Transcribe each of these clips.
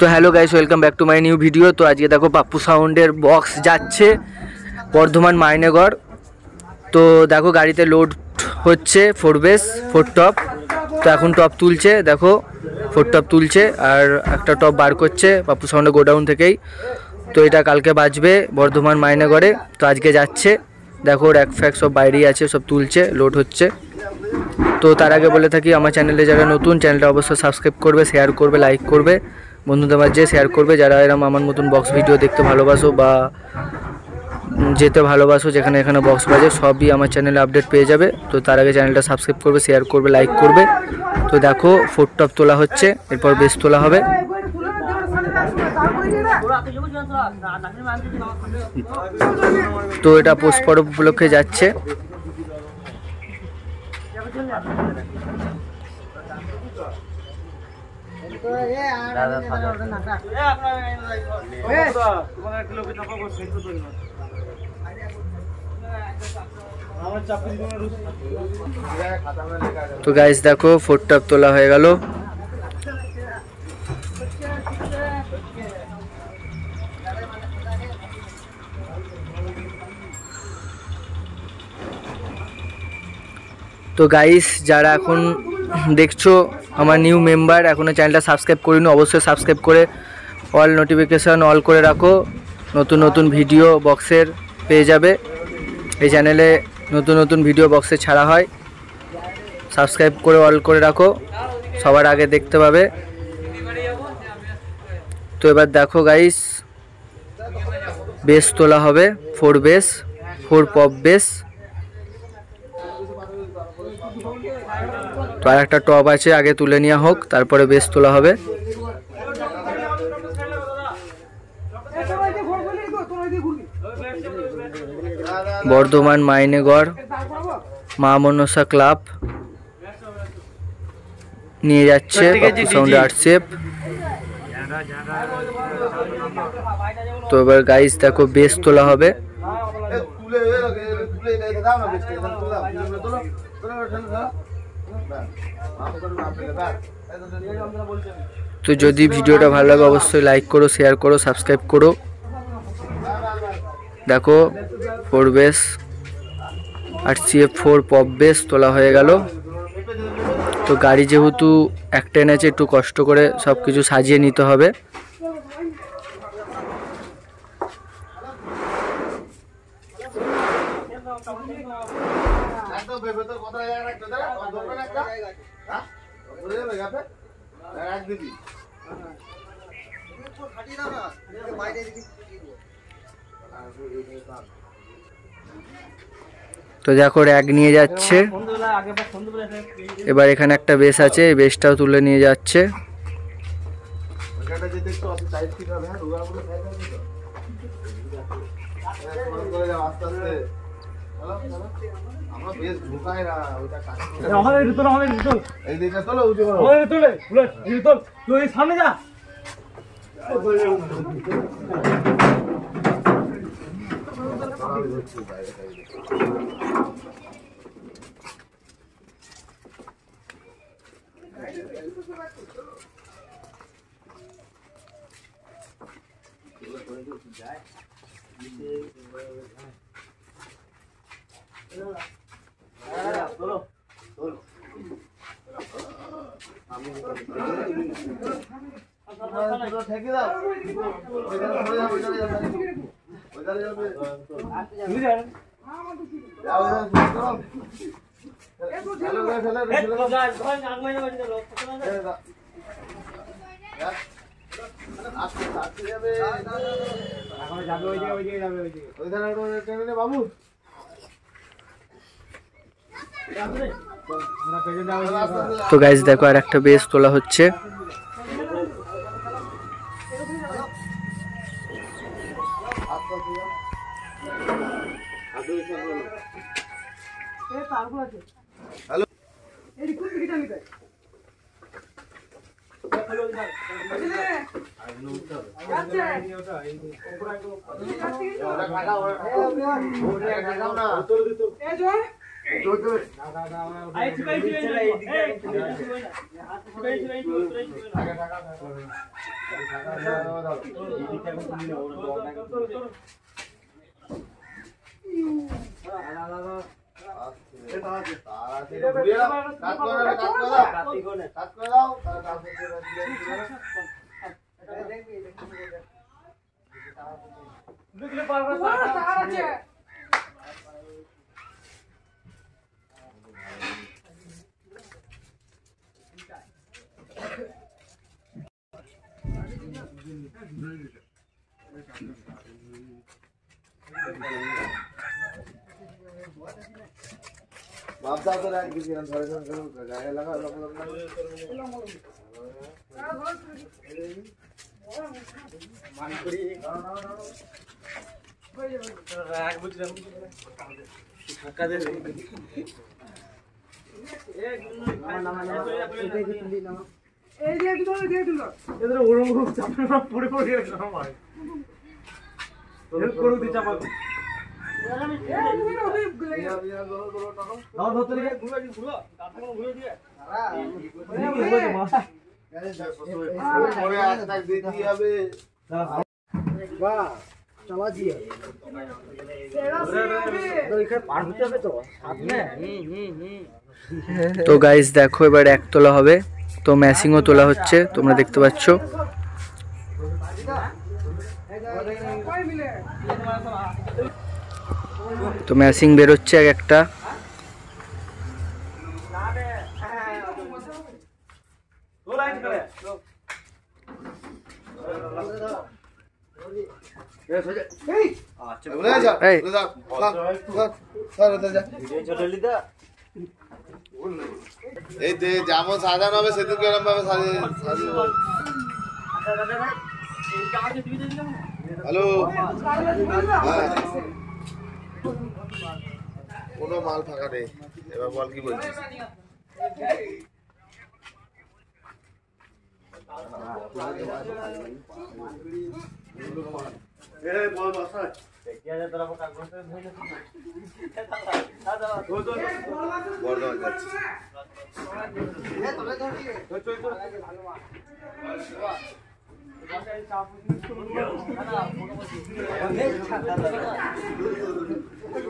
तो hello guys, welcome back to my new video. तो आज के देखो पाप्पू साउंडेर बक्स जाच्छे बर्धमान माइनेगढ़। तो देखो गाड़ीते लोड होच्छे 4 बेस 4 टप। तो এখন टप तुलছে, देखो 4 टप तुलছে আর একটা টপ বার করছে পাপ্পু সাউন্ডের গোডাউন থেকেই। তো এটা কালকে বাজবে বর্ধমান মাইনেগড়ে। তো আজকে যাচ্ছে, দেখো র‍্যাক ফ্যাক সব বাইরেই আছে, সব তুলছে, লোড হচ্ছে। তো তার আগে বলে থাকি আমার চ্যানেলে যারা নতুন, চ্যানেলটা অবশ্যই সাবস্ক্রাইব করবে, শেয়ার করবে, লাইক করবে, বন্ধুদের মাঝে শেয়ার করবে। যারা এরকম আমার মতন বক্স ভিডিও দেখতে ভালোবাসো বা যেতে ভালোবাসো, যেখানে এখানে বক্স বাজে সবই আমার চ্যানেলে আপডেট পেয়ে যাবে। তো তার আগে চ্যানেলটা সাবস্ক্রাইব করবে, শেয়ার করবে, লাইক করবে। তো দেখো 4 টপ তোলা হচ্ছে, এরপর বেস তোলা হবে। তো এটা পৌষ পরব উপলক্ষে যাচ্ছে। তো গাইস দেখো 4 টপ তোলা হয়ে গেল। তো গাইস যারা এখন দেখছো আমার নিউ মেম্বার, এখনো চ্যানেলটা সাবস্ক্রাইব করিনি, অবশ্যই সাবস্ক্রাইব করে অল নোটিফিকেশন অল করে রাখো। নতুন নতুন ভিডিও বক্সের পেয়ে যাবে। এই চ্যানেলে নতুন নতুন ভিডিও বক্সে ছাড়া হয়, সাবস্ক্রাইব করে অল করে রাখো, সবার আগে দেখতে পাবে। তো এবার দেখো গাইস বেস তোলা হবে, 4 বেস 4 পপ বেস। তো আর একটা টপ আছে, আগে তুলে নেওয়া হোক, তারপরে বেস তোলা হবে। বর্ধমান মাইনেগড় মা মনসা ক্লাব নিয়ে যাচ্ছে পাপ্পু সাউন্ড আর্টশেপ। তো এবার গাইস দেখো বেস তোলা হবে। তো যদি ভিডিওটা ভালো লাগে অবশ্যই লাইক করো, শেয়ার করো, সাবস্ক্রাইব করো। দেখো 4 বেস আর CF 4 পপ বেস তোলা হয়ে গেল। তো গাড়ি যেহেতু একটা এনেছে, একটু কষ্ট করে সব কিছু সাজিয়ে নিতে হবে। তো দেখো র‍্যাক নিয়ে যাচ্ছে। এবার এখানে একটা বেস আছে, এই বেসটাও তুলে নিয়ে যাচ্ছে। সামনে যা। তো গাইস দেখো আর একটা বেস তোলা হচ্ছে। बापदा तो रात की किरण थोड़े से गाय लगा लोग मानपुरी राग बुझ रहा धक्का दे इधर उड़ो उड़ो चापना पूरे पूरे ना मार हेल्प करो दी चापा दाও ধরতে রে ঘুরে ঘুরো কাঁথা কোন ঘুরে দিয়ে পরে আস্তে দিতে হবে বাহ চলা দিয়ে তো এখানে পার হতে হবে তো সামনে তো গাইস দেখো এবার একতলা হবে, তো ম্যাচিংও তোলা হচ্ছে, তোমরা দেখতে পাচ্ছ। তো ম্যাচিং বেরোচ্ছে এক একটা। এই যেমন সাজানো হবে সেদিন কেরম ভাবে হ্যালো কোনো মাল ফাঁকা নেই, এবার বল কি বলছিস? বর্ধমান যাচ্ছি।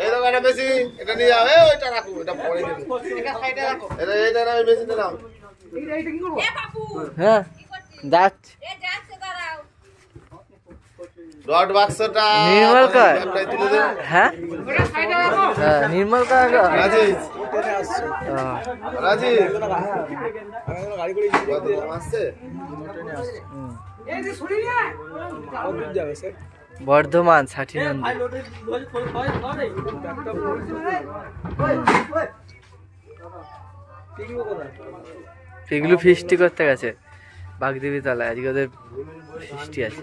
এই দোকানে বেশি এটা নিয়ে যাও, ওইটা রাখো, এটা পরে নেবে, এটা না বেশি নাও। হ্যাঁ যাচ্ছে রড বাক্সটা নির্মল কার, হ্যাঁ নির্মল কার রাজেশ রাজেশ গাড়ি করে আসছে বর্ধমান 60 নন্দী। এগুলো ফিস্টি করতে গেছে বাগদেবী তলায়, আজকে ওদের ফিস্টি আছে।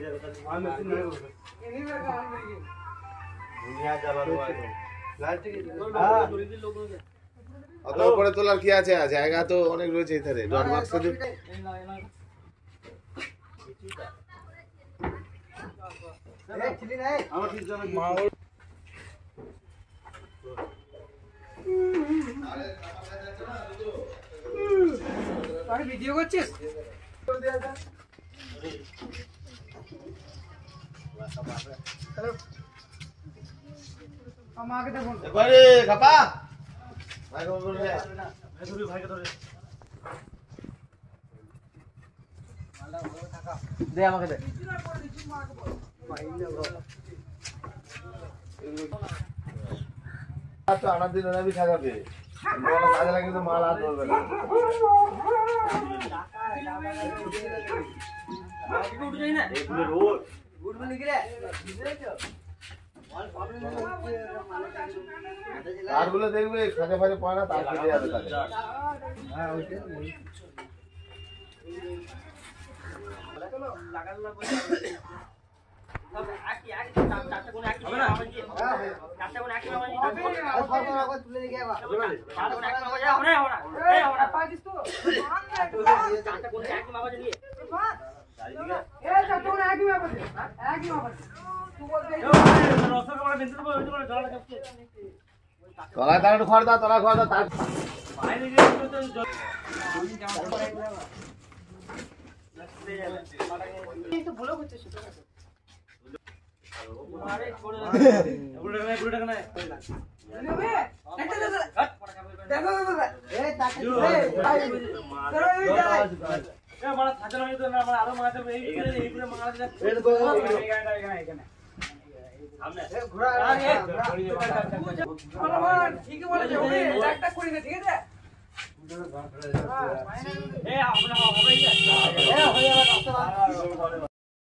অত উপরে তোলার কি আছে, জায়গা তো অনেক রয়েছে এখানে। রড বাক্স ভিডিও করছিস? আমাকে দেখুন এবারে খাপা ভাই বল রে, ভাইকে ধরে দে আমাকে দে। তো আনার দিন ওরা থাকাবে, বড় কাজে লাগে তো মাল আর ধরবে না। তারগুলো দেখবে খাঁচা ফাঁচা পড়ে না, তার কেটে যাবে তাদের। তলায় তার একটু খড় দাও, তলায় খড় দাও, তার ঠিকই বলেছে, একটা করি না, ঠিক আছে।